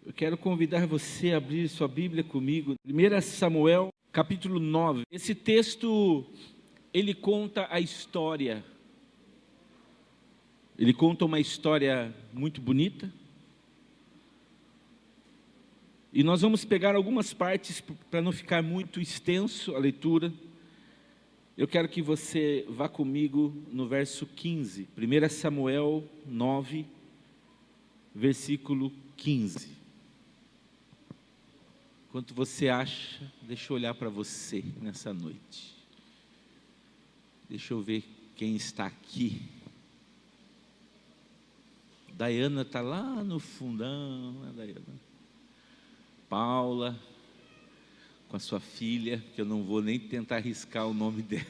Eu quero convidar você a abrir sua Bíblia comigo, 1 Samuel, capítulo 9. Esse texto, ele conta a história. Ele conta uma história muito bonita. E nós vamos pegar algumas partes para não ficar muito extenso a leitura. Eu quero que você vá comigo no verso 15, 1 Samuel 9, versículo 15. Enquanto você acha, deixa eu olhar para você nessa noite. Deixa eu ver quem está aqui. Daiana está lá no fundão, né, Daiana? Paula, com a sua filha, que eu não vou nem tentar arriscar o nome dela,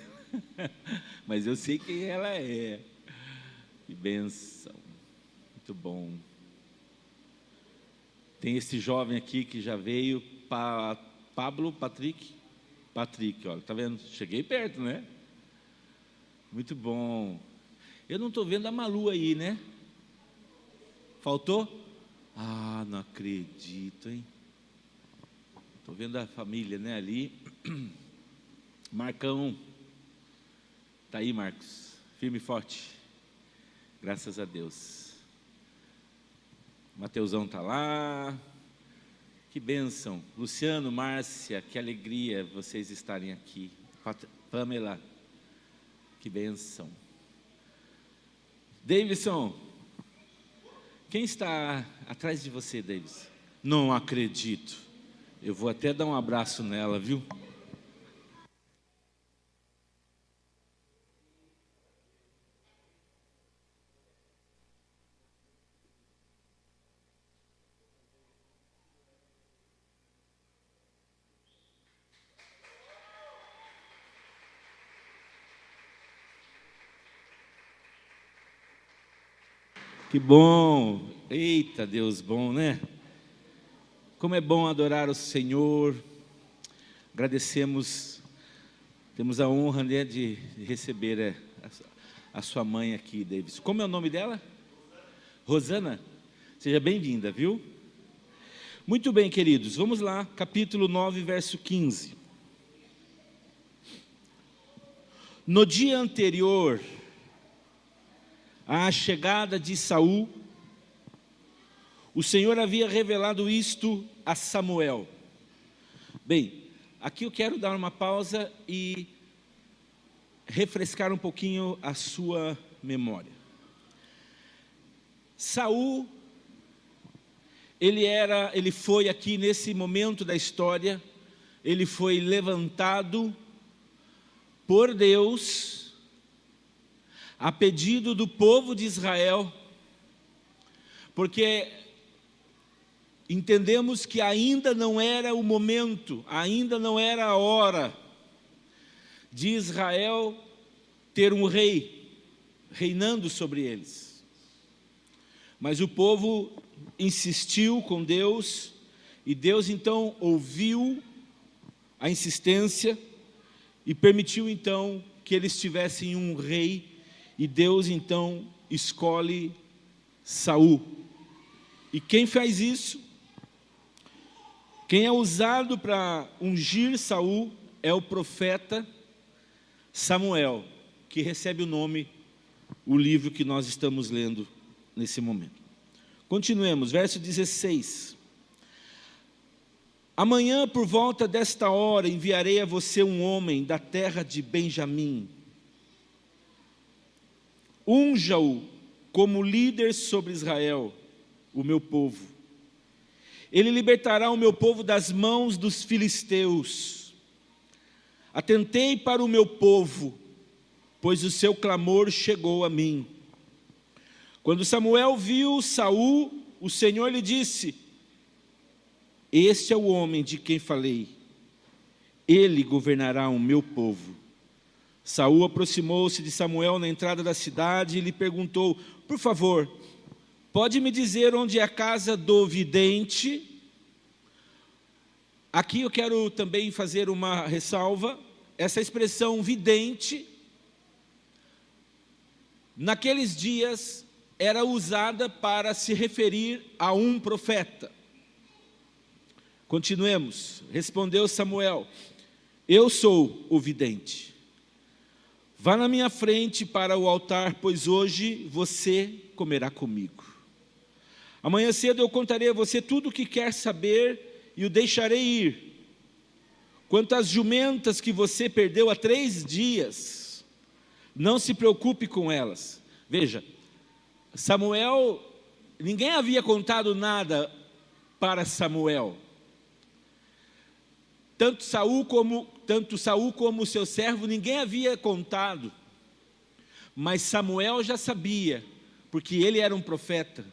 mas eu sei quem ela é. Que bênção, muito bom. Tem esse jovem aqui que já veio, Patrick, olha, tá vendo? Cheguei perto, né? Muito bom. Eu não estou vendo a Malu aí, né? Faltou? Ah, não acredito, hein? Estou vendo a família, né, ali. Marcão. Está aí, Marcos. Firme e forte. Graças a Deus. Mateusão está lá. Que bênção. Luciano, Márcia, que alegria vocês estarem aqui. Pamela, que bênção. Davidson, quem está atrás de você, Davidson? Não acredito. Eu vou até dar um abraço nela, viu? Que bom! Eita, Deus bom, né? Como é bom adorar o Senhor. Agradecemos, temos a honra, né, de receber a sua mãe aqui, Davis. Como é o nome dela? Rosana? Seja bem-vinda, viu? Muito bem, queridos, vamos lá, capítulo 9, verso 15. No dia anterior à chegada de Saul, o Senhor havia revelado isto a Samuel. Bem, aqui eu quero dar uma pausa e refrescar um pouquinho a sua memória. Saul, ele foi aqui nesse momento da história, ele foi levantado por Deus, a pedido do povo de Israel, porque entendemos que ainda não era o momento, ainda não era a hora de Israel ter um rei reinando sobre eles. Mas o povo insistiu com Deus, e Deus então ouviu a insistência e permitiu então que eles tivessem um rei, e Deus então escolhe Saul. E quem faz isso? Quem é usado para ungir Saul é o profeta Samuel, que recebe o nome, o livro que nós estamos lendo nesse momento. Continuemos, verso 16. Amanhã, por volta desta hora, enviarei a você um homem da terra de Benjamim. Unja-o como líder sobre Israel, o meu povo. Ele libertará o meu povo das mãos dos filisteus. Atentei para o meu povo, pois o seu clamor chegou a mim. Quando Samuel viu Saul, o Senhor lhe disse: este é o homem de quem falei, ele governará o meu povo. Saul aproximou-se de Samuel na entrada da cidade e lhe perguntou: por favor, pode me dizer onde é a casa do vidente? Aqui eu quero também fazer uma ressalva. Essa expressão vidente, naqueles dias, era usada para se referir a um profeta. Continuemos. Respondeu Samuel: eu sou o vidente. Vá na minha frente para o altar, pois hoje você comerá comigo. Amanhã cedo eu contarei a você tudo o que quer saber e o deixarei ir. Quanto às jumentas que você perdeu há 3 dias, não se preocupe com elas. Veja, Samuel, ninguém havia contado nada para Samuel. Tanto Saul como o seu servo, ninguém havia contado. Mas Samuel já sabia, porque ele era um profeta,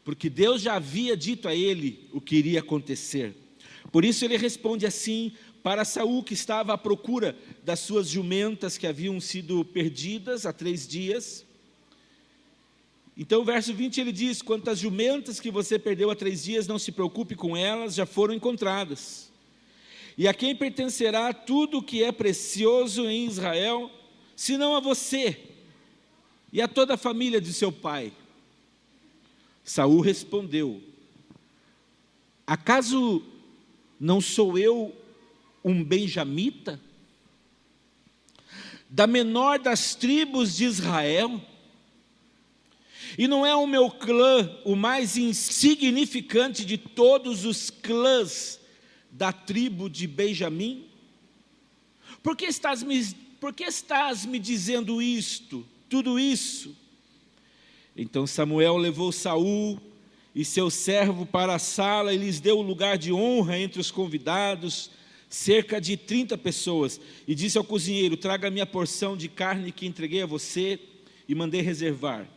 porque Deus já havia dito a ele o que iria acontecer. Por isso ele responde assim para Saul, que estava à procura das suas jumentas que haviam sido perdidas há 3 dias. Então o verso 20 ele diz: quanto às jumentas que você perdeu há 3 dias, não se preocupe com elas, já foram encontradas. E a quem pertencerá tudo o que é precioso em Israel, senão a você e a toda a família de seu pai? Saul respondeu: acaso não sou eu um benjamita, da menor das tribos de Israel? E não é o meu clã o mais insignificante de todos os clãs da tribo de Benjamim? Por que estás me dizendo tudo isso? Então Samuel levou Saul e seu servo para a sala e lhes deu lugar de honra entre os convidados, cerca de 30 pessoas, e disse ao cozinheiro: traga a minha porção de carne que entreguei a você e mandei reservar.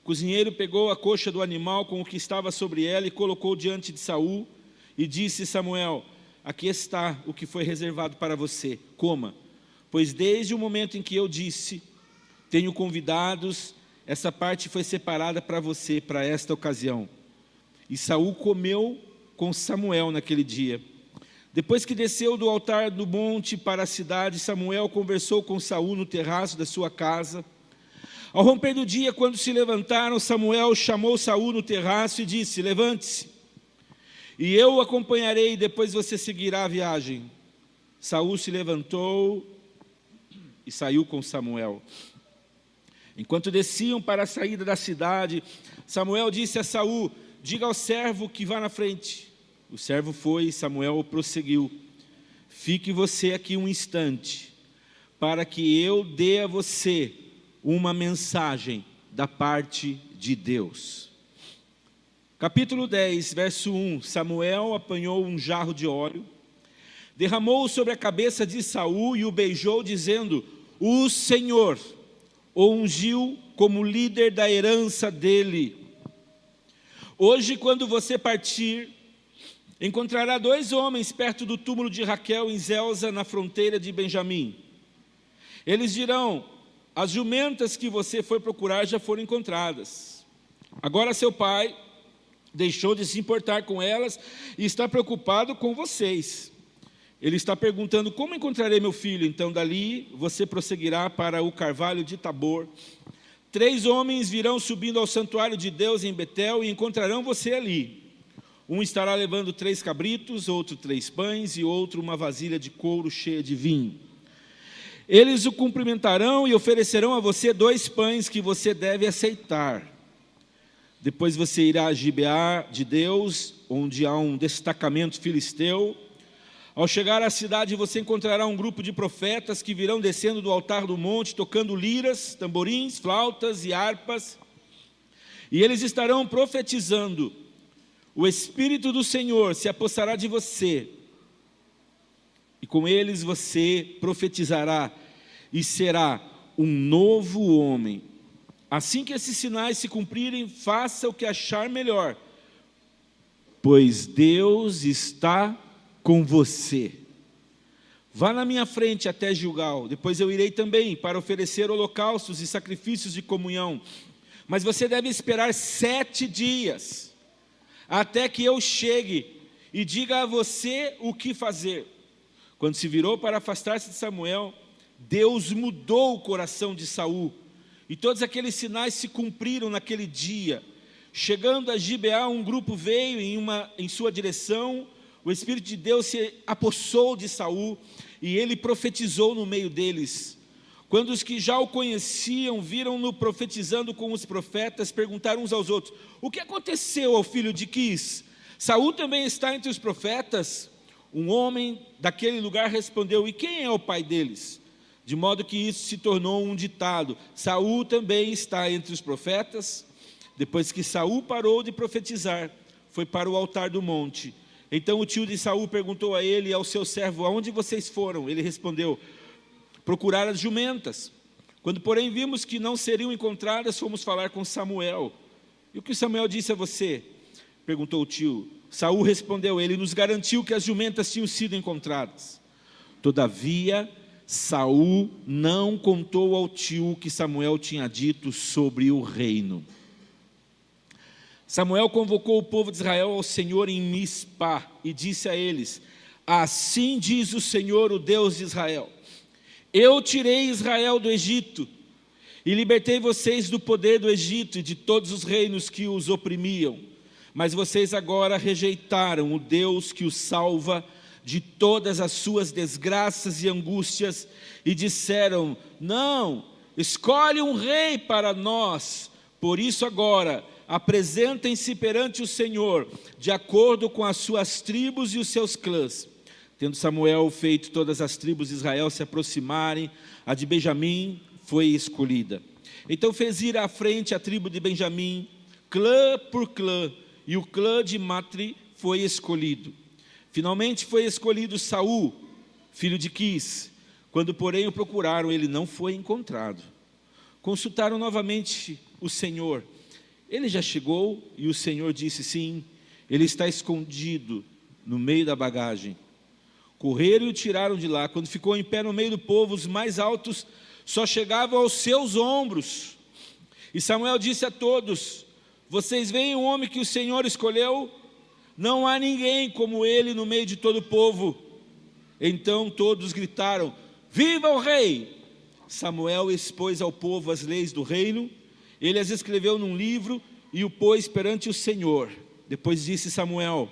O cozinheiro pegou a coxa do animal com o que estava sobre ela e colocou diante de Saul, e disse: Samuel, aqui está o que foi reservado para você, coma, pois desde o momento em que eu disse, tenho convidados, essa parte foi separada para você, para esta ocasião. E Saul comeu com Samuel naquele dia. Depois que desceu do altar do monte para a cidade, Samuel conversou com Saul no terraço da sua casa. Ao romper do dia, quando se levantaram, Samuel chamou Saul no terraço e disse: levante-se, e eu o acompanharei, e depois você seguirá a viagem. Saul se levantou e saiu com Samuel. Enquanto desciam para a saída da cidade, Samuel disse a Saul: diga ao servo que vá na frente. O servo foi e Samuel prosseguiu: fique você aqui um instante, para que eu dê a você uma mensagem da parte de Deus. Capítulo 10, verso 1. Samuel apanhou um jarro de óleo, derramou-o sobre a cabeça de Saul e o beijou, dizendo: o Senhor o ungiu como líder da herança dele. Hoje, quando você partir, encontrará 2 homens perto do túmulo de Raquel em Zelza, na fronteira de Benjamim. Eles dirão: as jumentas que você foi procurar já foram encontradas. Agora seu pai deixou de se importar com elas e está preocupado com vocês. Ele está perguntando: como encontrarei meu filho? Então dali você prosseguirá para o carvalho de Tabor. 3 homens virão subindo ao santuário de Deus em Betel e encontrarão você ali. Um estará levando 3 cabritos, outro 3 pães e outro uma vasilha de couro cheia de vinho. Eles o cumprimentarão e oferecerão a você 2 pães que você deve aceitar. Depois você irá a Gibeá de Deus, onde há um destacamento filisteu. Ao chegar à cidade, você encontrará um grupo de profetas que virão descendo do altar do monte, tocando liras, tamborins, flautas e harpas. E eles estarão profetizando: o Espírito do Senhor se apossará de você, e com eles você profetizará, e será um novo homem. Assim que esses sinais se cumprirem, faça o que achar melhor, pois Deus está com você. Vá na minha frente até Gilgal, depois eu irei também para oferecer holocaustos e sacrifícios de comunhão. Mas você deve esperar 7 dias, até que eu chegue e diga a você o que fazer. Quando se virou para afastar-se de Samuel, Deus mudou o coração de Saul, e todos aqueles sinais se cumpriram naquele dia. Chegando a Gibeá, um grupo veio em sua direção, o Espírito de Deus se apossou de Saul e ele profetizou no meio deles. Quando os que já o conheciam viram-no profetizando com os profetas, perguntaram uns aos outros: o que aconteceu ao filho de Quis? Saul também está entre os profetas? Um homem daquele lugar respondeu: e quem é o pai deles? De modo que isso se tornou um ditado: Saul também está entre os profetas? Depois que Saul parou de profetizar, foi para o altar do monte. Então o tio de Saul perguntou a ele e ao seu servo: aonde vocês foram? Ele respondeu: procurar as jumentas. Quando, porém, vimos que não seriam encontradas, fomos falar com Samuel. E o que Samuel disse a você? Perguntou o tio. Saul respondeu: ele nos garantiu que as jumentas tinham sido encontradas. Todavia, Saul não contou ao tio o que Samuel tinha dito sobre o reino. Samuel convocou o povo de Israel ao Senhor em Mispá e disse a eles: assim diz o Senhor, o Deus de Israel: eu tirei Israel do Egito e libertei vocês do poder do Egito e de todos os reinos que os oprimiam. Mas vocês agora rejeitaram o Deus que os salva de todas as suas desgraças e angústias e disseram: não, escolhe um rei para nós. Por isso agora apresentem-se perante o Senhor, de acordo com as suas tribos e os seus clãs. Tendo Samuel feito todas as tribos de Israel se aproximarem, a de Benjamim foi escolhida. Então fez ir à frente a tribo de Benjamim, clã por clã, e o clã de Matri foi escolhido. Finalmente foi escolhido Saul, filho de Quis. Quando, porém, o procuraram, ele não foi encontrado. Consultaram novamente o Senhor. Ele já chegou? E o Senhor disse: sim, ele está escondido no meio da bagagem. Correram e o tiraram de lá. Quando ficou em pé no meio do povo, os mais altos só chegavam aos seus ombros. E Samuel disse a todos: vocês veem o homem que o Senhor escolheu? Não há ninguém como ele no meio de todo o povo. Então todos gritaram: viva o rei! Samuel expôs ao povo as leis do reino. Ele as escreveu num livro e o pôs perante o Senhor. Depois disso, Samuel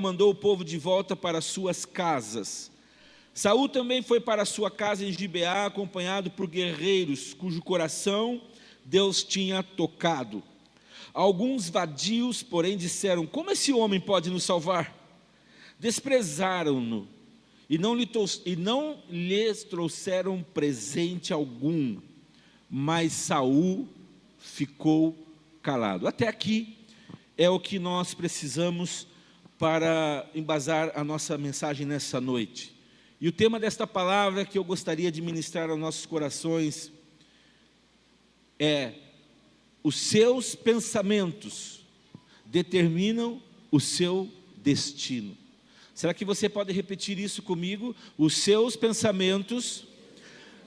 mandou o povo de volta para suas casas. Saul também foi para sua casa em Gibeá, acompanhado por guerreiros, cujo coração Deus tinha tocado. Alguns vadios, porém, disseram: como esse homem pode nos salvar? Desprezaram-no e não lhes trouxeram presente algum, mas Saul ficou calado. Até aqui é o que nós precisamos para embasar a nossa mensagem nessa noite. E o tema desta palavra que eu gostaria de ministrar aos nossos corações é: os seus pensamentos determinam o seu destino. Será que você pode repetir isso comigo? Os seus pensamentos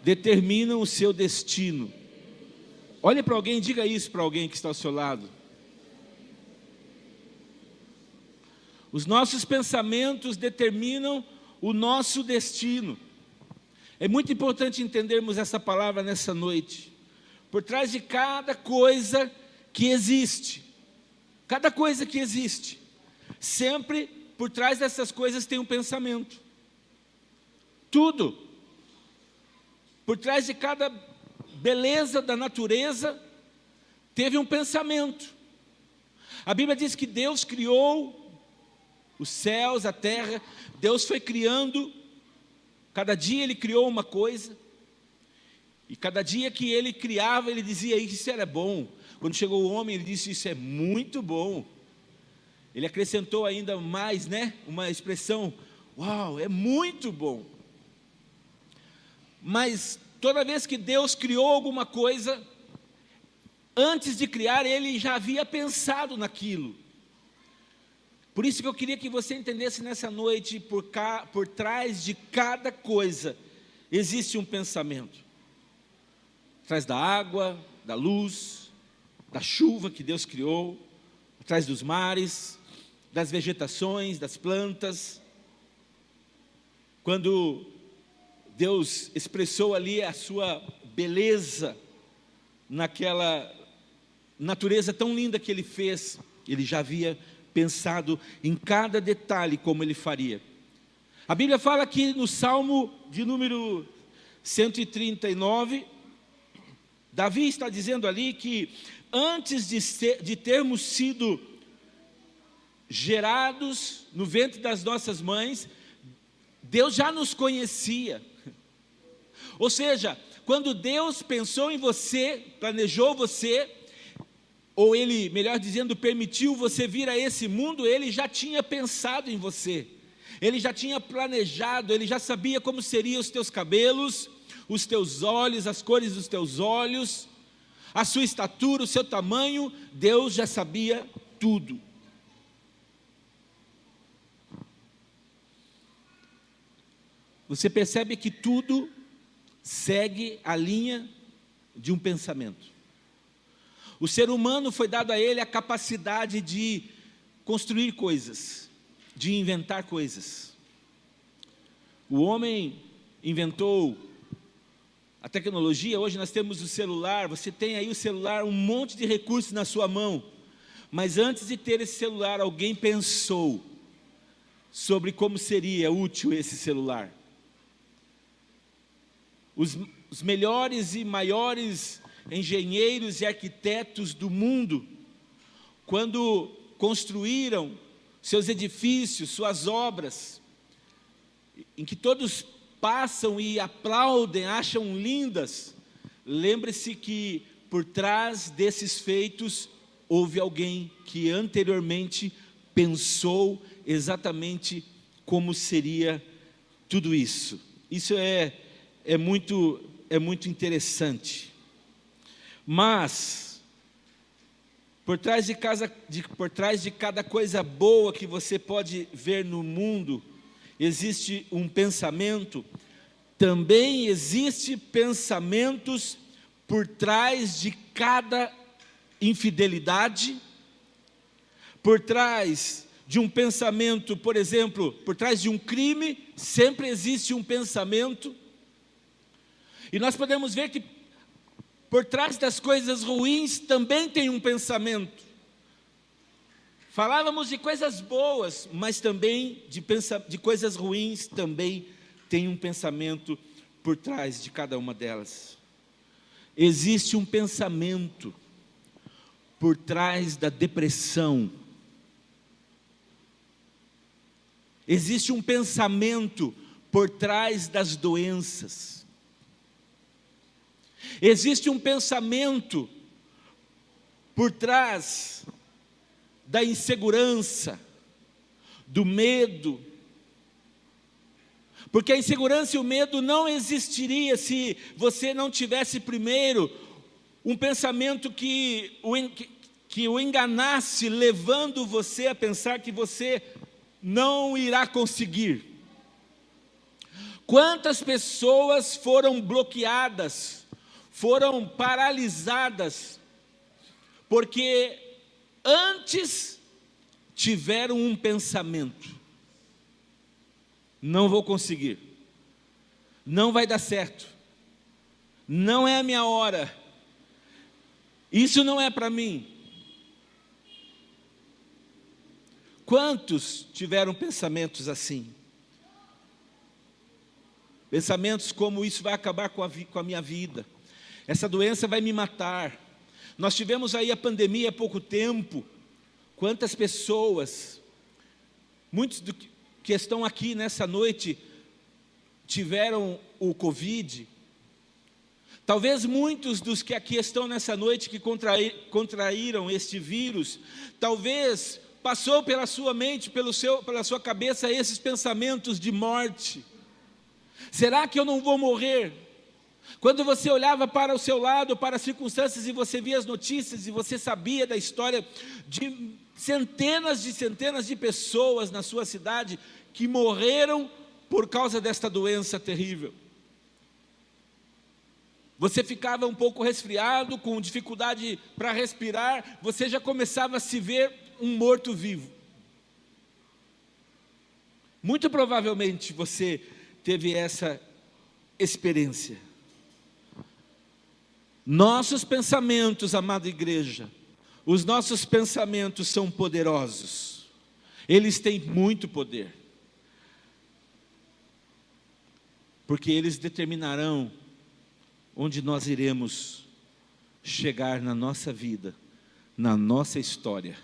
determinam o seu destino. Olhe para alguém e diga isso para alguém que está ao seu lado. Os nossos pensamentos determinam o nosso destino. É muito importante entendermos essa palavra nessa noite. Por trás de cada coisa que existe, sempre por trás dessas coisas tem um pensamento. Tudo. Por trás de cada beleza da natureza, teve um pensamento. A Bíblia diz que Deus criou os céus, a terra. Deus foi criando, cada dia Ele criou uma coisa, e cada dia que Ele criava, Ele dizia: isso era bom. Quando chegou o homem, Ele disse: isso é muito bom. Ele acrescentou ainda mais, uma expressão: uau, é muito bom. Mas toda vez que Deus criou alguma coisa, antes de criar, Ele já havia pensado naquilo. Por isso que eu queria que você entendesse nessa noite, por trás de cada coisa, existe um pensamento. Atrás da água, da luz, da chuva que Deus criou, atrás dos mares, das vegetações, das plantas. Quando Deus expressou ali a sua beleza, naquela natureza tão linda que Ele fez, Ele já havia pensado em cada detalhe como ele faria. A Bíblia fala que no Salmo de número 139, Davi está dizendo ali que antes de termos sido gerados no ventre das nossas mães, Deus já nos conhecia. Ou seja, quando Deus pensou em você, planejou você, ou Ele, melhor dizendo, permitiu você vir a esse mundo, Ele já tinha pensado em você. Ele já tinha planejado, Ele já sabia como seriam os teus cabelos, os teus olhos, as cores dos teus olhos, a sua estatura, o seu tamanho. Deus já sabia tudo. Você percebe que tudo segue a linha de um pensamento. O ser humano foi dado a ele a capacidade de construir coisas, de inventar coisas. O homem inventou a tecnologia. Hoje nós temos o celular. Você tem aí o celular, um monte de recursos na sua mão. Mas antes de ter esse celular, alguém pensou sobre como seria útil esse celular. Os melhores e maiores engenheiros e arquitetos do mundo, quando construíram seus edifícios, suas obras, em que todos passam e aplaudem, acham lindas, lembre-se que por trás desses feitos houve alguém que anteriormente pensou exatamente como seria tudo isso. Isso é muito interessante. Mas por trás de cada coisa boa que você pode ver no mundo, existe um pensamento. Também existe pensamentos por trás de cada infidelidade, por trás de um pensamento, por exemplo, por trás de um crime, sempre existe um pensamento. E nós podemos ver que por trás das coisas ruins também tem um pensamento. Falávamos de coisas boas, mas também de coisas ruins também tem um pensamento por trás de cada uma delas. Existe um pensamento por trás da depressão. Existe um pensamento por trás das doenças. Existe um pensamento por trás da insegurança, do medo. Porque a insegurança e o medo não existiria se você não tivesse primeiro um pensamento que o enganasse, levando você a pensar que você não irá conseguir. Quantas pessoas foram bloqueadas, foram paralisadas, porque antes tiveram um pensamento: não vou conseguir, não vai dar certo, não é a minha hora, isso não é para mim. Quantos tiveram pensamentos assim? Pensamentos como: isso vai acabar com a minha vida, essa doença vai me matar. Nós tivemos aí a pandemia há pouco tempo. Quantas pessoas, muitos que estão aqui nessa noite, tiveram o Covid. Talvez muitos dos que aqui estão nessa noite que contraíram este vírus, talvez passou pela sua mente, pela sua cabeça esses pensamentos de morte. Será que eu não vou morrer? Quando você olhava para o seu lado, para as circunstâncias, e você via as notícias, e você sabia da história de centenas de pessoas na sua cidade que morreram por causa desta doença terrível. Você ficava um pouco resfriado, com dificuldade para respirar, você já começava a se ver um morto-vivo. Muito provavelmente você teve essa experiência. Nossos pensamentos, amada igreja, os nossos pensamentos são poderosos. Eles têm muito poder. Porque eles determinarão onde nós iremos chegar na nossa vida, na nossa história.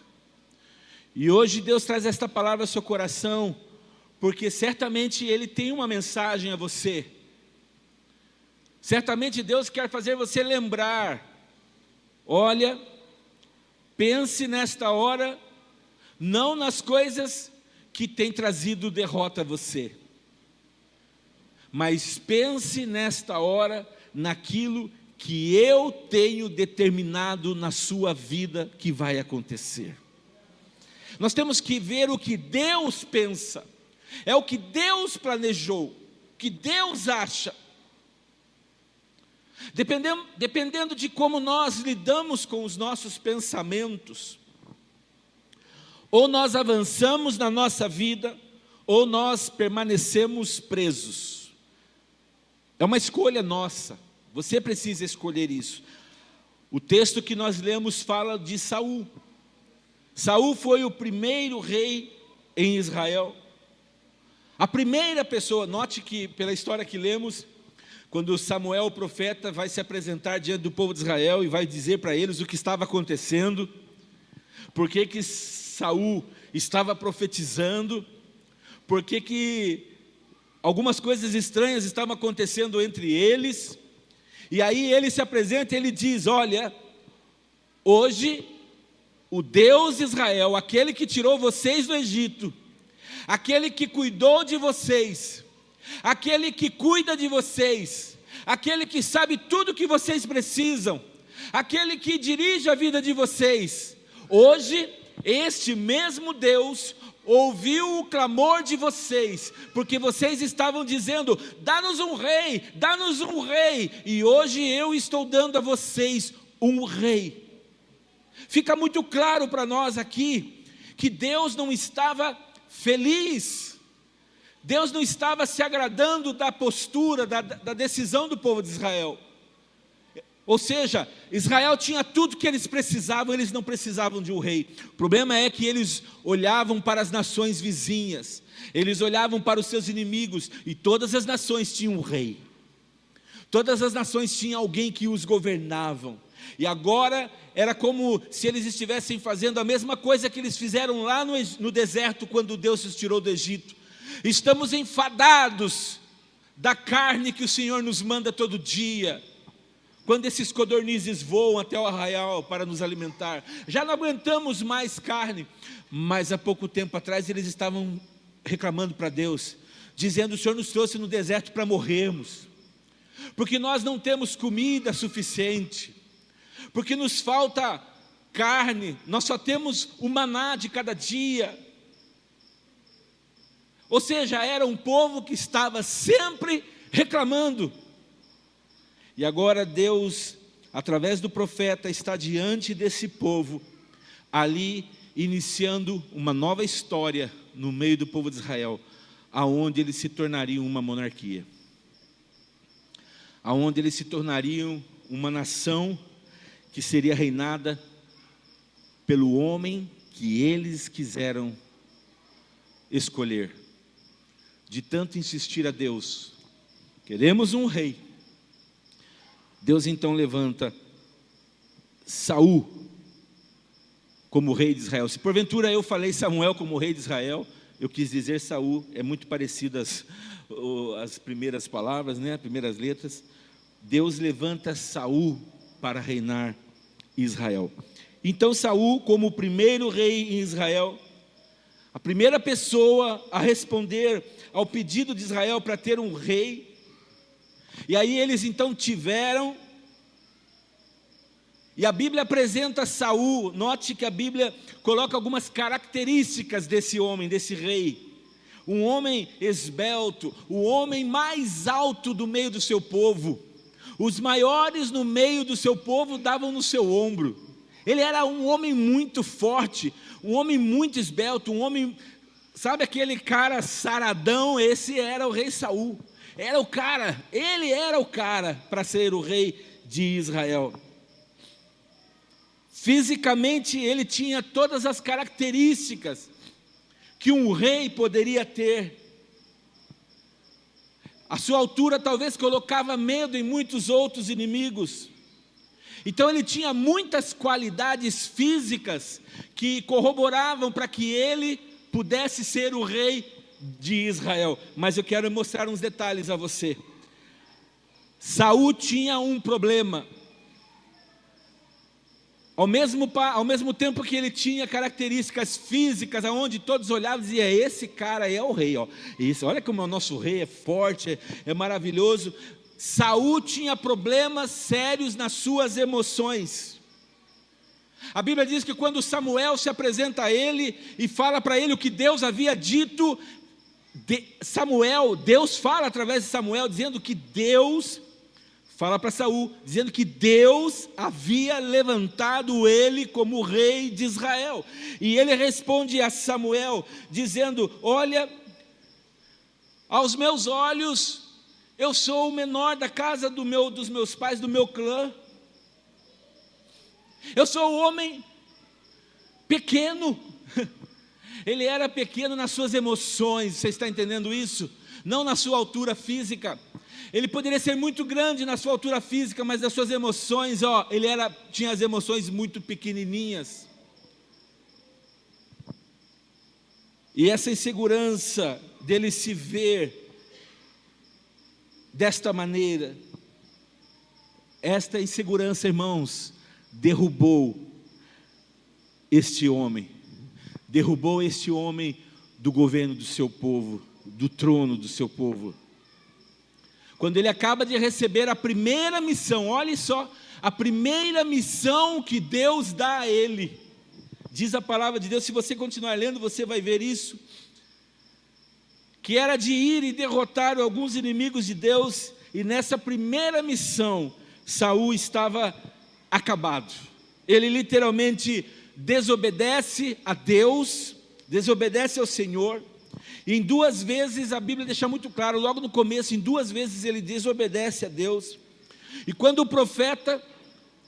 E hoje Deus traz esta palavra ao seu coração, porque certamente Ele tem uma mensagem a você. Certamente Deus quer fazer você lembrar. Olha, pense nesta hora, não nas coisas que têm trazido derrota a você, mas pense nesta hora naquilo que eu tenho determinado na sua vida que vai acontecer. Nós temos que ver o que Deus pensa, é o que Deus planejou, o que Deus acha. Dependendo de como nós lidamos com os nossos pensamentos, ou nós avançamos na nossa vida, ou nós permanecemos presos. É uma escolha nossa, você precisa escolher isso. O texto que nós lemos fala de Saul. Saul foi o primeiro rei em Israel. A primeira pessoa, note que pela história que lemos, quando Samuel, o profeta, vai se apresentar diante do povo de Israel e vai dizer para eles o que estava acontecendo, por que Saul estava profetizando, por que algumas coisas estranhas estavam acontecendo entre eles. E aí ele se apresenta e ele diz: olha, hoje o Deus de Israel, aquele que tirou vocês do Egito, aquele que cuidou de vocês, aquele que cuida de vocês, aquele que sabe tudo o que vocês precisam, aquele que dirige a vida de vocês, hoje este mesmo Deus ouviu o clamor de vocês, porque vocês estavam dizendo: dá-nos um rei, dá-nos um rei, e hoje eu estou dando a vocês um rei. Fica muito claro para nós aqui, que Deus não estava feliz, Deus não estava se agradando da postura, da decisão do povo de Israel. Ou seja, Israel tinha tudo que eles precisavam, eles não precisavam de um rei. O problema é que eles olhavam para as nações vizinhas, eles olhavam para os seus inimigos, e todas as nações tinham um rei. Todas as nações tinham alguém que os governavam. E agora era como se eles estivessem fazendo a mesma coisa que eles fizeram lá no deserto, quando Deus os tirou do Egito. Estamos enfadados da carne que o Senhor nos manda todo dia. Quando esses codornizes voam até o arraial para nos alimentar, já não aguentamos mais carne. Mas há pouco tempo atrás eles estavam reclamando para Deus, dizendo: o Senhor nos trouxe no deserto para morrermos, porque nós não temos comida suficiente, porque nos falta carne, nós só temos o maná de cada dia. Ou seja, era um povo que estava sempre reclamando. E agora Deus, através do profeta, está diante desse povo, ali iniciando uma nova história no meio do povo de Israel, aonde eles se tornariam uma monarquia, aonde eles se tornariam uma nação que seria reinada pelo homem que eles quiseram escolher. De tanto insistir a Deus, queremos um rei, Deus então levanta Saul como rei de Israel. Se porventura eu falei Samuel como rei de Israel, eu quis dizer Saul, é muito parecido as primeiras palavras, né? As primeiras letras. Deus levanta Saul para reinar Israel. Então Saul, como o primeiro rei em Israel, a primeira pessoa a responder ao pedido de Israel para ter um rei, e aí eles então tiveram, e a Bíblia apresenta Saul. Note que a Bíblia coloca algumas características desse homem, desse rei. Um homem esbelto, o homem mais alto do meio do seu povo. Os maiores no meio do seu povo davam no seu ombro. Ele era um homem muito forte, um homem muito esbelto, um homem, sabe aquele cara saradão? Esse era o rei Saul. Era o cara, ele era o cara para ser o rei de Israel. Fisicamente, ele tinha todas as características que um rei poderia ter. A sua altura talvez colocava medo em muitos outros inimigos. Então ele tinha muitas qualidades físicas que corroboravam para que ele pudesse ser o rei de Israel. Mas eu quero mostrar uns detalhes a você. Saul tinha um problema. Ao mesmo tempo que ele tinha características físicas, aonde todos olhavam e diziam, esse cara é o rei, ó. Isso, olha como o nosso rei é forte, é maravilhoso. Saul tinha problemas sérios nas suas emoções. A Bíblia diz que quando Samuel se apresenta a ele e fala para ele o que Deus havia dito, Deus fala através de Samuel, dizendo que Deus fala para Saul, dizendo que Deus havia levantado ele como rei de Israel. E ele responde a Samuel, dizendo, olha, aos meus olhos, eu sou o menor da casa dos meus pais, do meu clã. Eu sou o homem pequeno. Ele era pequeno nas suas emoções, você está entendendo isso? Não na sua altura física. Ele poderia ser muito grande na sua altura física, mas nas suas emoções, ele tinha as emoções muito pequenininhas. E essa insegurança dele se ver desta maneira, esta insegurança, irmãos, derrubou este homem do governo do seu povo, do trono do seu povo. Quando ele acaba de receber a primeira missão, olha só, a primeira missão que Deus dá a ele, diz a palavra de Deus, se você continuar lendo, você vai ver isso, que era de ir e derrotar alguns inimigos de Deus, e nessa primeira missão, Saul estava acabado. Ele literalmente desobedece a Deus, desobedece ao Senhor. E em 2 vezes, a Bíblia deixa muito claro, logo no começo, em 2 vezes ele desobedece a Deus. E quando o profeta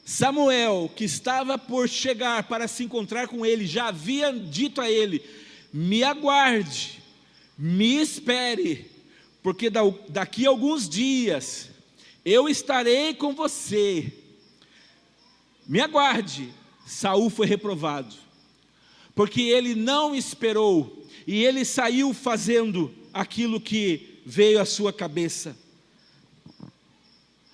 Samuel, que estava por chegar para se encontrar com ele, já havia dito a ele, me aguarde, me espere, porque daqui a alguns dias eu estarei com você, me aguarde. Saul foi reprovado, porque ele não esperou, e ele saiu fazendo aquilo que veio à sua cabeça.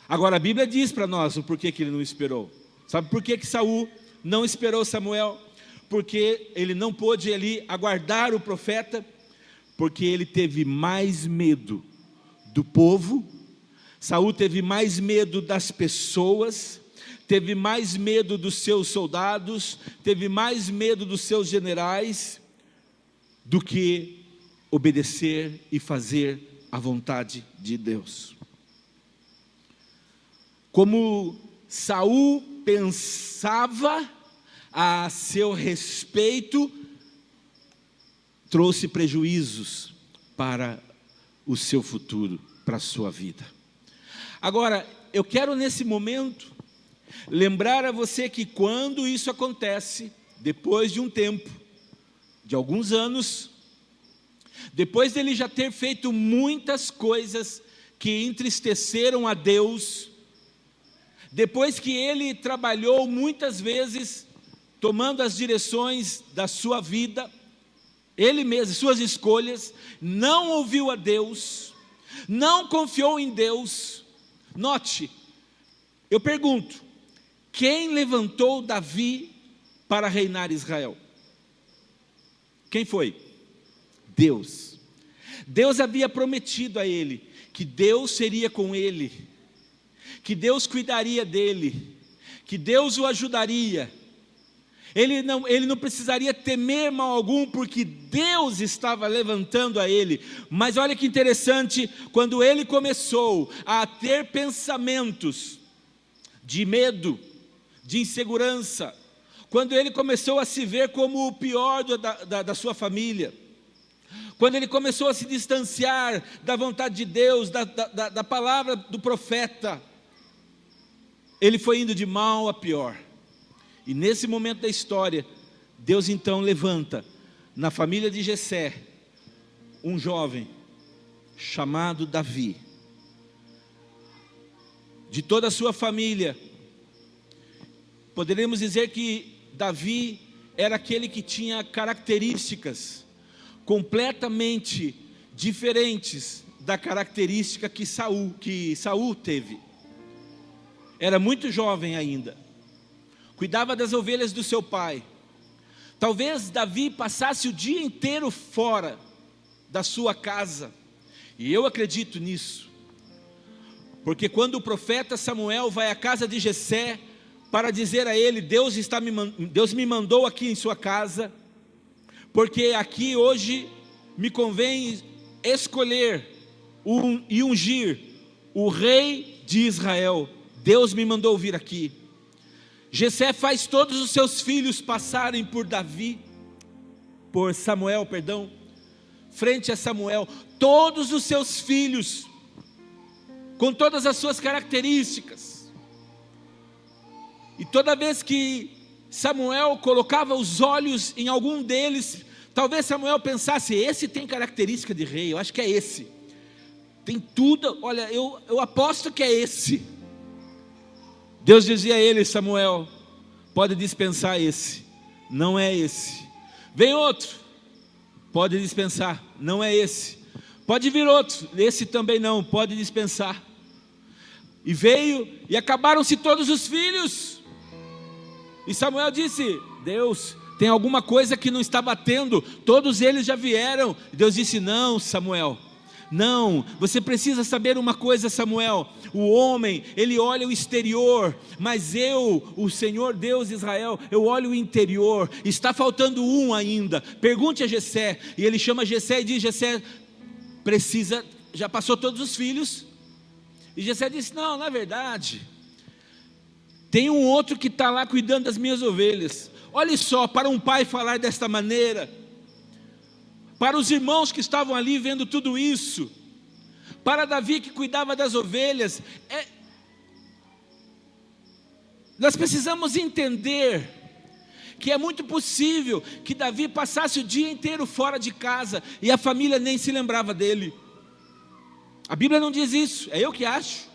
Agora a Bíblia diz para nós o porquê que ele não esperou. Sabe por que Saul não esperou Samuel? Porque ele não pôde ali aguardar o profeta, porque ele teve mais medo do povo. Saul teve mais medo das pessoas, teve mais medo dos seus soldados, teve mais medo dos seus generais, do que obedecer e fazer a vontade de Deus. Como Saul pensava a seu respeito, trouxe prejuízos para o seu futuro, para a sua vida. Agora, eu quero nesse momento lembrar a você que quando isso acontece, depois de um tempo, de alguns anos, depois dele já ter feito muitas coisas que entristeceram a Deus, depois que ele trabalhou muitas vezes, tomando as direções da sua vida, ele mesmo, suas escolhas, não ouviu a Deus, não confiou em Deus. Note, eu pergunto, quem levantou Davi para reinar Israel? Quem foi? Deus. Deus havia prometido a ele que Deus seria com ele, que Deus cuidaria dele, que Deus o ajudaria. Ele não precisaria temer mal algum, porque Deus estava levantando a ele. Mas olha que interessante, quando ele começou a ter pensamentos de medo, de insegurança, quando ele começou a se ver como o pior da sua família, quando ele começou a se distanciar da vontade de Deus, da palavra do profeta, ele foi indo de mal a pior. E nesse momento da história, Deus então levanta, na família de Jessé, um jovem chamado Davi. De toda a sua família, poderíamos dizer que Davi era aquele que tinha características completamente diferentes da característica que Saul teve. Era muito jovem ainda, cuidava das ovelhas do seu pai. Talvez Davi passasse o dia inteiro fora da sua casa, e eu acredito nisso, porque quando o profeta Samuel vai à casa de Jessé para dizer a ele: Deus me mandou aqui em sua casa, porque aqui hoje me convém escolher e ungir o rei de Israel. Deus me mandou vir aqui. Jessé faz todos os seus filhos passarem por Samuel, frente a Samuel, todos os seus filhos, com todas as suas características. E toda vez que Samuel colocava os olhos em algum deles, talvez Samuel pensasse: esse tem característica de rei, eu acho que é esse, tem tudo, olha, eu aposto que é esse. Deus dizia a ele: Samuel, pode dispensar esse, não é esse. Vem outro, pode dispensar, não é esse. Pode vir outro, esse também não, pode dispensar. E veio, e acabaram-se todos os filhos. E Samuel disse: Deus, tem alguma coisa que não está batendo, todos eles já vieram. E Deus disse: não, Samuel, não, você precisa saber uma coisa, Samuel. O homem, ele olha o exterior, mas eu, o Senhor Deus de Israel, eu olho o interior. Está faltando um ainda. Pergunte a Jessé. E ele chama Jessé e diz: Jessé, precisa, já passou todos os filhos? E Jessé disse: não, na verdade, tem um outro que está lá cuidando das minhas ovelhas. Olha só, para um pai falar desta maneira, para os irmãos que estavam ali vendo tudo isso, para Davi que cuidava das ovelhas, nós precisamos entender que é muito possível que Davi passasse o dia inteiro fora de casa e a família nem se lembrava dele. A Bíblia não diz isso, é eu que acho.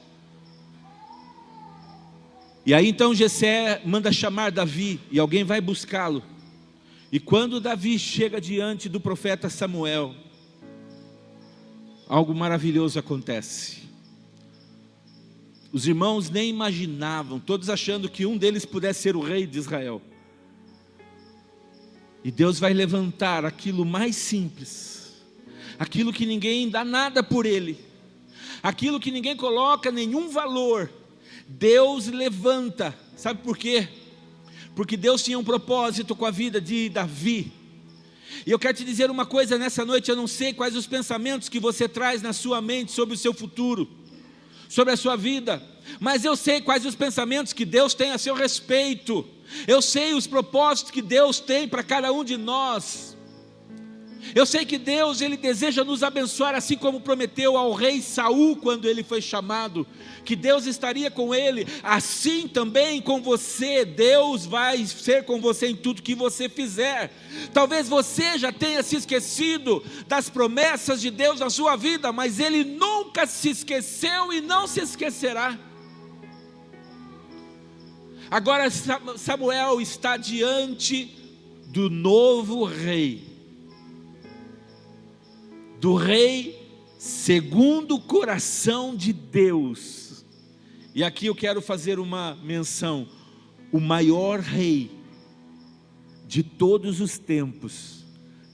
E aí então Jessé manda chamar Davi, e alguém vai buscá-lo. E quando Davi chega diante do profeta Samuel, algo maravilhoso acontece. Os irmãos nem imaginavam, todos achando que um deles pudesse ser o rei de Israel. E Deus vai levantar aquilo mais simples, aquilo que ninguém dá nada por ele, aquilo que ninguém coloca nenhum valor. Deus levanta, sabe por quê? Porque Deus tinha um propósito com a vida de Davi. E eu quero te dizer uma coisa nessa noite: eu não sei quais os pensamentos que você traz na sua mente sobre o seu futuro, sobre a sua vida, mas eu sei quais os pensamentos que Deus tem a seu respeito. Eu sei os propósitos que Deus tem para cada um de nós. Eu sei que Deus, Ele deseja nos abençoar, assim como prometeu ao rei Saul quando ele foi chamado, que Deus estaria com ele. Assim também com você, Deus vai ser com você em tudo que você fizer. Talvez você já tenha se esquecido das promessas de Deus na sua vida, mas Ele nunca se esqueceu e não se esquecerá. Agora Samuel está diante do novo rei, do rei segundo o coração de Deus. E aqui eu quero fazer uma menção: o maior rei de todos os tempos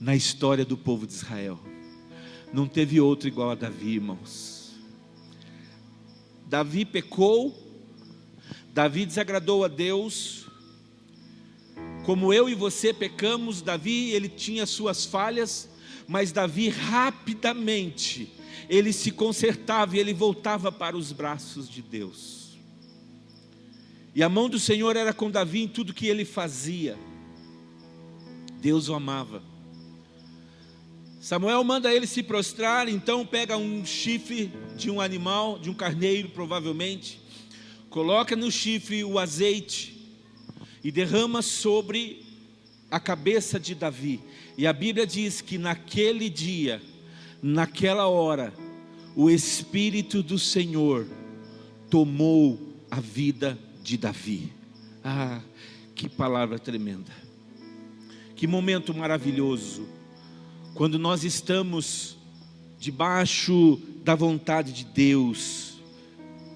na história do povo de Israel. Não teve outro igual a Davi, irmãos. Davi pecou, Davi desagradou a Deus, como eu e você pecamos. Davi, ele tinha suas falhas, mas Davi rapidamente, ele se consertava e ele voltava para os braços de Deus. E a mão do Senhor era com Davi em tudo que ele fazia. Deus o amava. Samuel manda ele se prostrar, então pega um chifre de um animal, de um carneiro provavelmente, coloca no chifre o azeite, e derrama sobre a cabeça de Davi. E a Bíblia diz que naquele dia, naquela hora, o Espírito do Senhor tomou a vida de Davi. Ah, que palavra tremenda, que momento maravilhoso, quando nós estamos debaixo da vontade de Deus.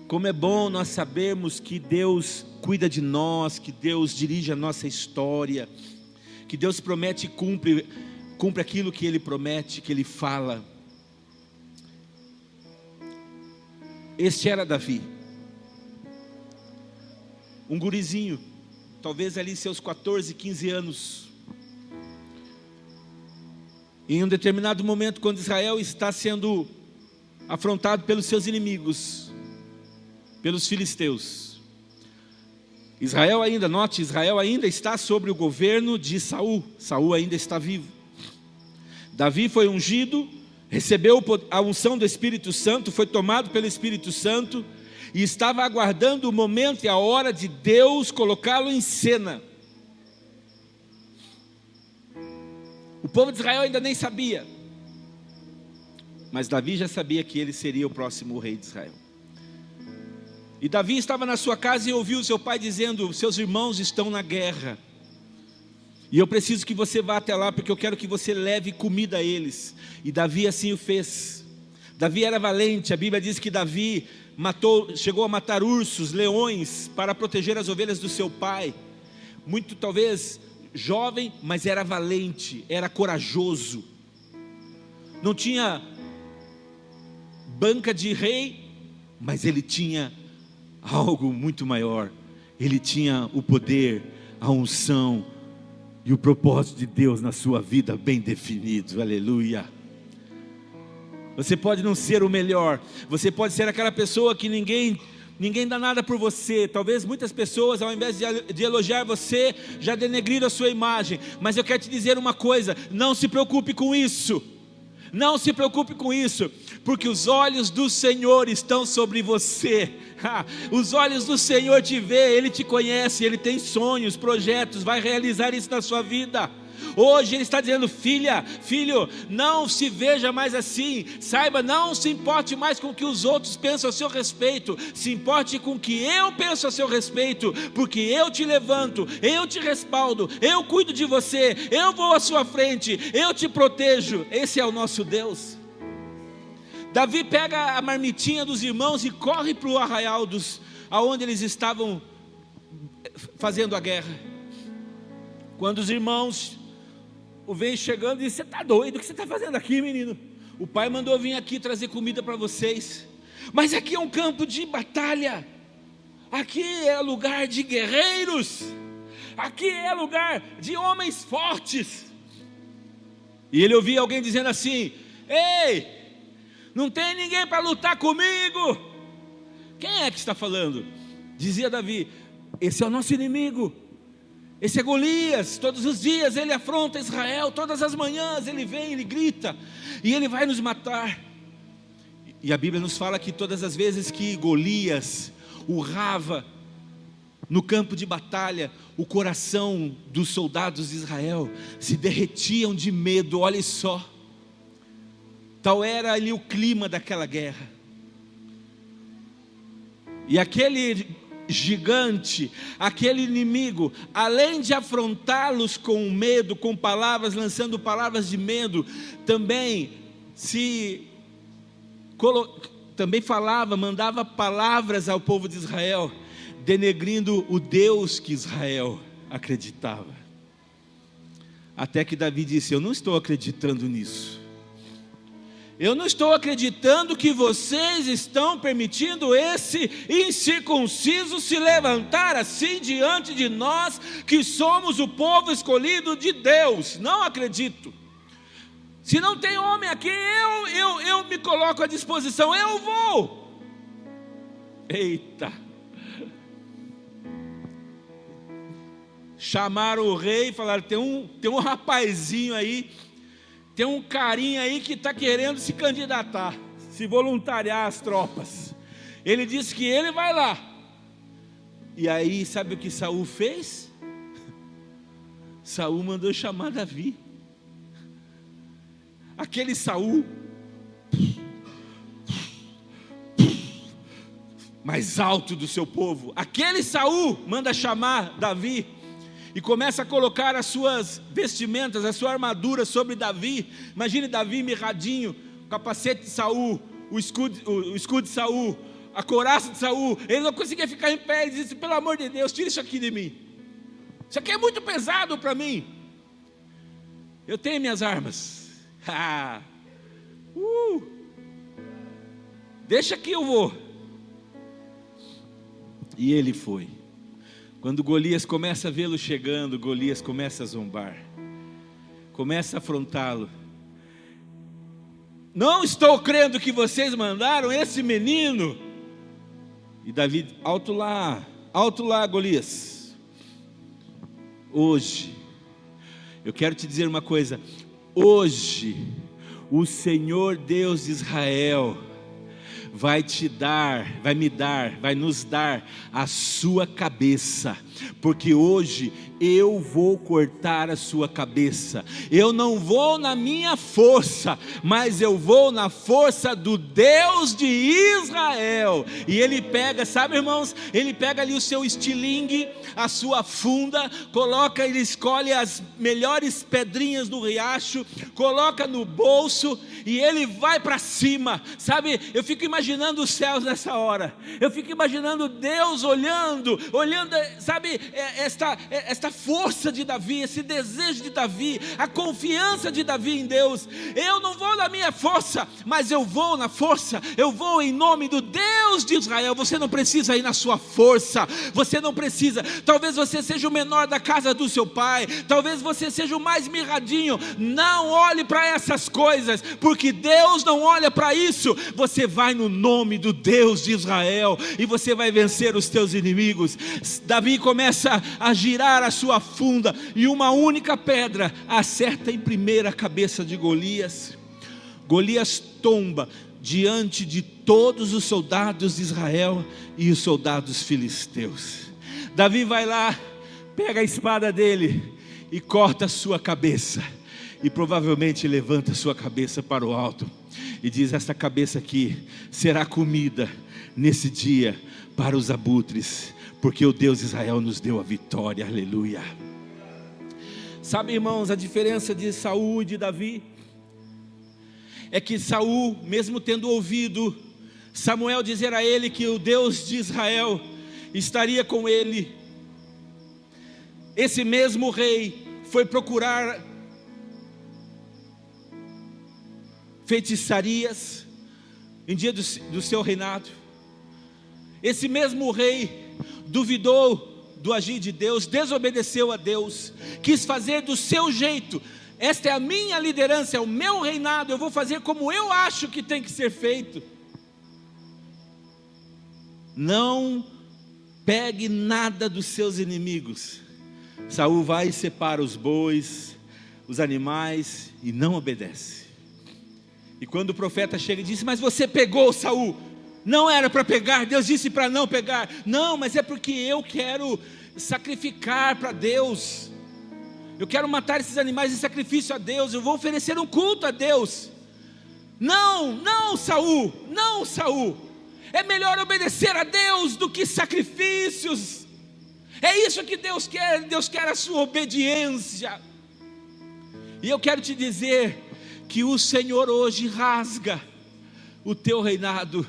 Como é bom nós sabermos que Deus cuida de nós, que Deus dirige a nossa história, que Deus promete e cumpre aquilo que Ele promete, que Ele fala. Este era Davi, um gurizinho, talvez ali seus 14, 15 anos. Em um determinado momento, quando Israel está sendo afrontado pelos seus inimigos, pelos filisteus. Israel ainda está sobre o governo de Saul. Saul ainda está vivo. Davi foi ungido, recebeu a unção do Espírito Santo, foi tomado pelo Espírito Santo e estava aguardando o momento e a hora de Deus colocá-lo em cena. O povo de Israel ainda nem sabia, mas Davi já sabia que ele seria o próximo rei de Israel. E Davi estava na sua casa e ouviu seu pai dizendo: seus irmãos estão na guerra, e eu preciso que você vá até lá, porque eu quero que você leve comida a eles. E Davi assim o fez. Davi era valente. A Bíblia diz que Davi chegou a matar ursos, leões, para proteger as ovelhas do seu pai. Muito talvez jovem, mas era valente, era corajoso. Não tinha banca de rei, mas ele tinha algo muito maior. Ele tinha o poder, a unção e o propósito de Deus na sua vida bem definido. Aleluia. Você pode não ser o melhor, você pode ser aquela pessoa que ninguém dá nada por você. Talvez muitas pessoas, ao invés de elogiar você, já denegriram a sua imagem. Mas eu quero te dizer uma coisa: não se preocupe com isso. Não se preocupe com isso, porque os olhos do Senhor estão sobre você. Os olhos do Senhor te vê, Ele te conhece, Ele tem sonhos, projetos, vai realizar isso na sua vida. Hoje Ele está dizendo: filha, filho, não se veja mais assim. Saiba, não se importe mais com o que os outros pensam a seu respeito. Se importe com o que eu penso a seu respeito, porque eu te levanto, eu te respaldo, eu cuido de você, eu vou à sua frente, eu te protejo. Esse é o nosso Deus. Davi pega a marmitinha dos irmãos e corre para o arraial aonde eles estavam fazendo a guerra. Quando os irmãos o veem chegando, e diz: você está doido? O que você está fazendo aqui, menino? O pai mandou vir aqui trazer comida para vocês. Mas aqui é um campo de batalha, aqui é lugar de guerreiros, aqui é lugar de homens fortes. E ele ouvia alguém dizendo assim: ei, não tem ninguém para lutar comigo. Quem é que está falando? Dizia Davi: esse é o nosso inimigo, esse é Golias. Todos os dias ele afronta Israel, todas as manhãs ele vem, ele grita, e ele vai nos matar. E a Bíblia nos fala que todas as vezes que Golias urrava no campo de batalha, o coração dos soldados de Israel se derretiam de medo. Olha só, tal era ali o clima daquela guerra. E aquele gigante, aquele inimigo, além de afrontá-los com medo, com palavras, lançando palavras de medo, também mandava palavras ao povo de Israel, denegrindo o Deus que Israel acreditava. Até que Davi disse: eu não estou acreditando nisso. Eu não estou acreditando que vocês estão permitindo esse incircunciso se levantar assim diante de nós, que somos o povo escolhido de Deus. Não acredito. Se não tem homem aqui, eu me coloco à disposição, eu vou. Eita. Chamaram o rei e falaram: tem um rapazinho aí, tem um carinha aí que está querendo se candidatar, se voluntariar às tropas. Ele disse que ele vai lá. E aí, sabe o que Saul fez? Saul mandou chamar Davi. Aquele Saul mais alto do seu povo, aquele Saul manda chamar Davi e começa a colocar as suas vestimentas, a sua armadura sobre Davi. Imagine Davi mirradinho, o capacete de Saul, o escudo de Saul, a couraça de Saul. Ele não conseguia ficar em pé. Ele disse: pelo amor de Deus, tira isso aqui de mim, isso aqui é muito pesado para mim, eu tenho minhas armas. Deixa que eu vou. E ele foi. Quando Golias começa a vê-lo chegando, Golias começa a zombar, começa a afrontá-lo. Não estou crendo que vocês mandaram esse menino. E Davi: alto lá, Golias. Hoje, eu quero te dizer uma coisa. Hoje, o Senhor Deus de Israel vai nos dar a sua cabeça, porque hoje eu vou cortar a sua cabeça. Eu não vou na minha força, mas eu vou na força do Deus de Israel. E ele pega, sabe, irmãos, ele pega ali o seu estilingue, a sua funda, coloca, ele escolhe as melhores pedrinhas do riacho, coloca no bolso e ele vai para cima. Sabe, eu fico imaginando os céus nessa hora, eu fico imaginando Deus olhando, sabe, esta força de Davi, esse desejo de Davi, a confiança de Davi em Deus. Eu não vou na minha força, mas eu vou na força, eu vou em nome do Deus de Israel. Você não precisa ir na sua força, você não precisa. Talvez você seja o menor da casa do seu pai, talvez você seja o mais mirradinho. Não olhe para essas coisas, porque Deus não olha para isso. Você vai no nome do Deus de Israel e você vai vencer os teus inimigos. Davi começa a girar a sua funda e uma única pedra acerta em primeira a cabeça de Golias. Golias tomba diante de todos os soldados de Israel e os soldados filisteus. Davi vai lá, pega a espada dele e corta a sua cabeça, e provavelmente levanta a sua cabeça para o alto e diz: esta cabeça aqui será comida nesse dia para os abutres, porque o Deus de Israel nos deu a vitória. Aleluia. Sabe, irmãos, a diferença de Saul e de Davi é que Saul, mesmo tendo ouvido Samuel dizer a ele que o Deus de Israel estaria com ele, esse mesmo rei foi procurar feitiçarias em dia do seu reinado. Esse mesmo rei duvidou do agir de Deus, desobedeceu a Deus, quis fazer do seu jeito. Esta é a minha liderança, é o meu reinado, eu vou fazer como eu acho que tem que ser feito. Não pegue nada dos seus inimigos. Saul vai e separa os bois, os animais, e não obedece. E quando o profeta chega e diz: mas você pegou, Saul? Não era para pegar, Deus disse para não pegar. Não, mas é porque eu quero sacrificar para Deus, eu quero matar esses animais em sacrifício a Deus, eu vou oferecer um culto a Deus. Não, Saul, não, Saul, é melhor obedecer a Deus do que sacrifícios. É isso que Deus quer a sua obediência. E eu quero te dizer que o Senhor hoje rasga o teu reinado.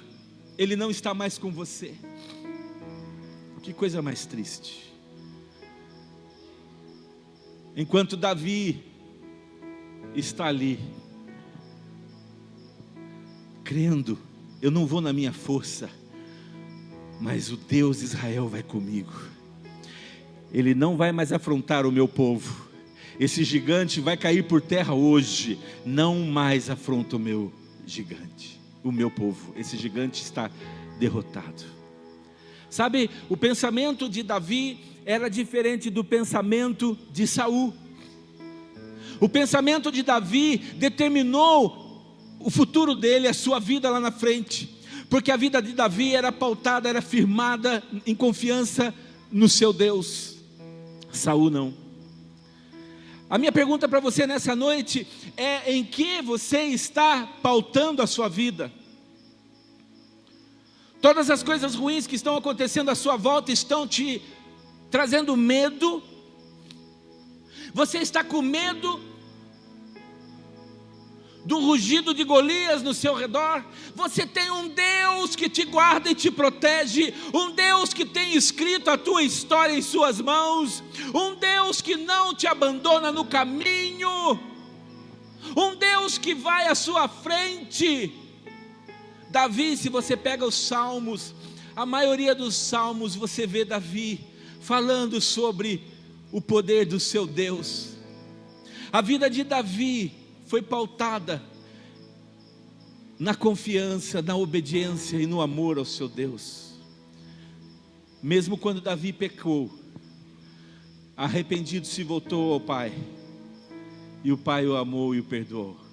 Ele não está mais com você. Que coisa mais triste. Enquanto Davi está ali, crendo: eu não vou na minha força, mas o Deus de Israel vai comigo. Ele não vai mais afrontar o meu povo. Esse gigante vai cair por terra hoje. Não mais afronta o meu gigante, o meu povo. Esse gigante está derrotado. Sabe, o pensamento de Davi era diferente do pensamento de Saul. O pensamento de Davi determinou o futuro dele, a sua vida lá na frente, porque a vida de Davi era pautada, era firmada em confiança no seu Deus. Saul não. A minha pergunta para você nessa noite é: em que você está pautando a sua vida? Todas as coisas ruins que estão acontecendo à sua volta estão te trazendo medo? Você está com medo do rugido de Golias no seu redor? Você tem um Deus que te guarda e te protege, um Deus que tem escrito a tua história em suas mãos, um Deus que não te abandona no caminho, um Deus que vai à sua frente. Davi, se você pega os salmos, a maioria dos salmos você vê Davi falando sobre o poder do seu Deus. A vida de Davi foi pautada na confiança, na obediência e no amor ao seu Deus. Mesmo quando Davi pecou, arrependido se voltou ao Pai, e o Pai o amou e o perdoou.